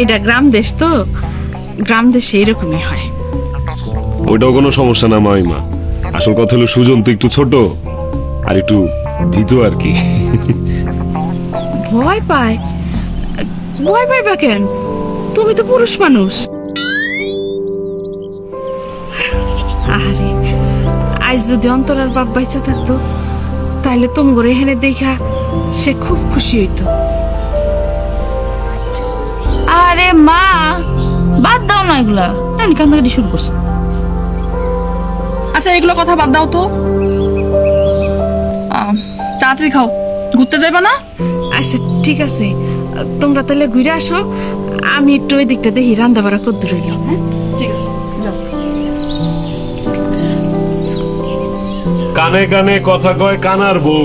এটা গ্রাম দেশ তো, গ্রাম দেশে এরকমই হয়। ওইটাও কোনো সমস্যা না মামিমা, আসল কথা হলো সুজন তো একটু ছোট আর একটু ভীতু আর কি। ভয় পায়? ভয় পাইবা কেন? তুমি তো পুরুষ মানুষ। আরে আজ যদি অন্তরার বাপ বাইচা থাকতো তাইলে তুমি করে এখানে দেখা সে খুব খুশি হইতো। আরে মা, বাদ দাও না এগুলা, কান্দাকাটি শুরু করছো। আচ্ছা এগুলো কথা বাদ দাও তো, তাড়াতাড়ি খাও, ঘুরতে যাইবা না? আচ্ছা ঠিক আছে, তোমরা তাহলে ঘুরে আসো, আমি একটু ওই দিকটা দেখি রান্না বাড়া করতে রইল। হ্যাঁ ঠিক আছে, যাও। কানে কানে কথা কয় কানার বউ।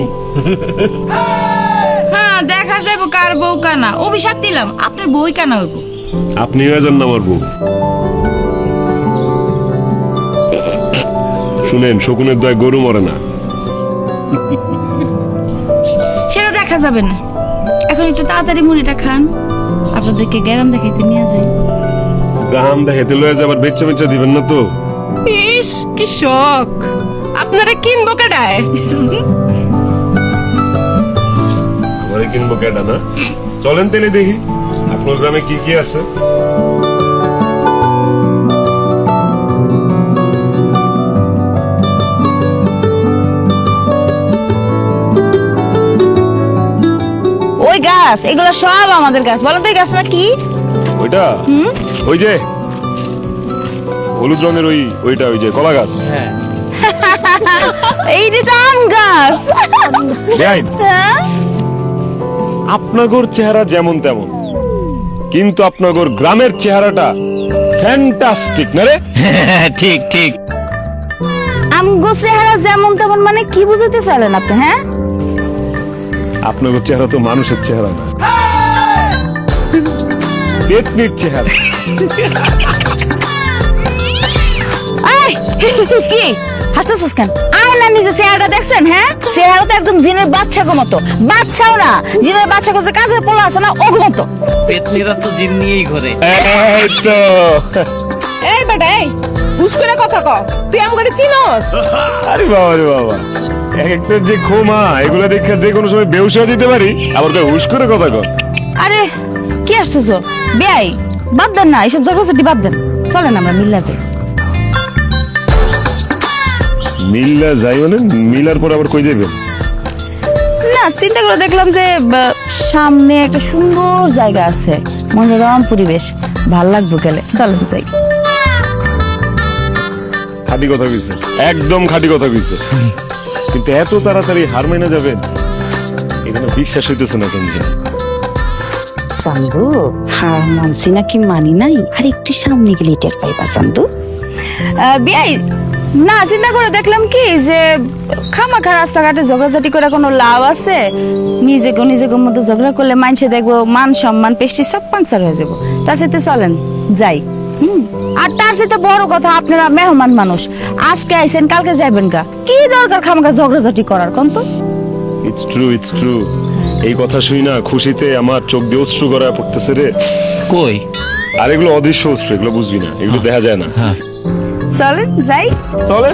হ্যাঁ, দেখা যাবো কার বউ কানা। অভিশাপ দিলাম, আপনার বউই কানা হইব। আপনি হয়ে যান না আমার বউ। শুনেন, শকুনের দয় গরু মরে না। সেটা দেখা যাবে না, এখন একটু তাড়াতাড়ি মুড়িটা খান, আপনাদেরকে গ্যারাম দেখাইতে নিয়ে যাই। গাহাম দেখাইতে লয়ে যাবার বেচ্চা বেচ্চা দিবেন না তো? ইস কি শখ, আপনারা কিনবো কেডায়? আমারে কিনবো কেডা না? চলেন তেলে দেখি আপনার গ্রামে কি কি আছে। ওই গাছ, এগুলো সব আমাদের গাছ। বলো তো এই গাছটা কি? ওইটা ওই যে হলুদ রঙের ওইটা ওই যে কলা গাছ। এইটা তো আম গাছ। বেআইন, হ্যাঁ? আপনাগর চেহারা যেমন তেমন, কিন্তু আপনাগর গ্রামের চেহারাটা ফ্যান্টাস্টিক না রে? ঠিক ঠিক। আমগো চেহারা যেমন তেমন মানে কি বুঝাতে চাইলেন আপনি? হ্যাঁ, আপনাগর চেহারা তো মানুষের চেহারা না, পেতনির চেহারা। এই, কি হাসতেছিস কেন? আর না নিজে চেহারাটা দেখছেন? হ্যাঁ, চেহারা তো একদম জিনের বাচ্চাকে মতো। বাচ্চাও না, জিনের বাচ্চা যে কাজে পোলা আছে না, ওর মতো। পেতনিরা তো জিন নিয়েই ঘরে। এই তো এই বেটা, এই হুশ করে কথা কও, তুই আমাকে চিনোস? আরে বাবা রে বাবা, এক একটা যে ক্ষমা, এগুলা দেখে যে কোনো সময় বেহুশ হয়ে যেতে পারি, আবার তো হুশ করে কথা কর। আরে কি আসছো বেয়াই, বাদ দেন না এইসব জগৎটি, বাদ দেন। চলেন আমরা মিল্লা যাই। মিল্লা যাই মানে? মিলার পর আবার কই যাবেন? না, চিন্তা করে দেখলাম যে সামনে একটা সুন্দর জায়গা আছে, মনোরম পরিবেশ, ভাল লাগবে গেলে। চলেন যাই। খাঁটি কথা কইছে, একদম খাঁটি কথা কইছে, কিন্তু এত তাড়াতাড়ি হার মাইনা যাবেন এখানে বিশ্বাস হইতেছে না কেন জানি। চান্দু, হার মানছি নাকি মানি নাই, আর একটু সামনে গেলে টের পাইবা চান্দু। বেয়াই, না চিন্তা করে দেখলাম কি যে খামাখা রাস্তাঘাটে ঝগড়াঝাটি করে কোনো লাভ আছে? নিজেকে মধ্যে ঝগড়া করলে মানুষে দেখবো মান সম্মান পেস্টি সব পাংচার হয়ে যাবো। তার সাথে চলেন যাই। আর তার সাথে বড় কথা, আপনারা মেহমান মানুষ, আজকে আইছেন কালকে যাবেন গা, কি দরকার খামাখা ঝগড়াঝাটি করার? কোন তো ইটস ট্রু। এই কথা শুই না খুশিতে আমার চোখ দিয়ে অশ্রু গড়ায় পড়তেছে রে। কই? আর এগুলো অদৃশ্য অশ্রু, এগুলো বুঝবি না, এগুলো দেখা যায় না। চলেন যাই। চলে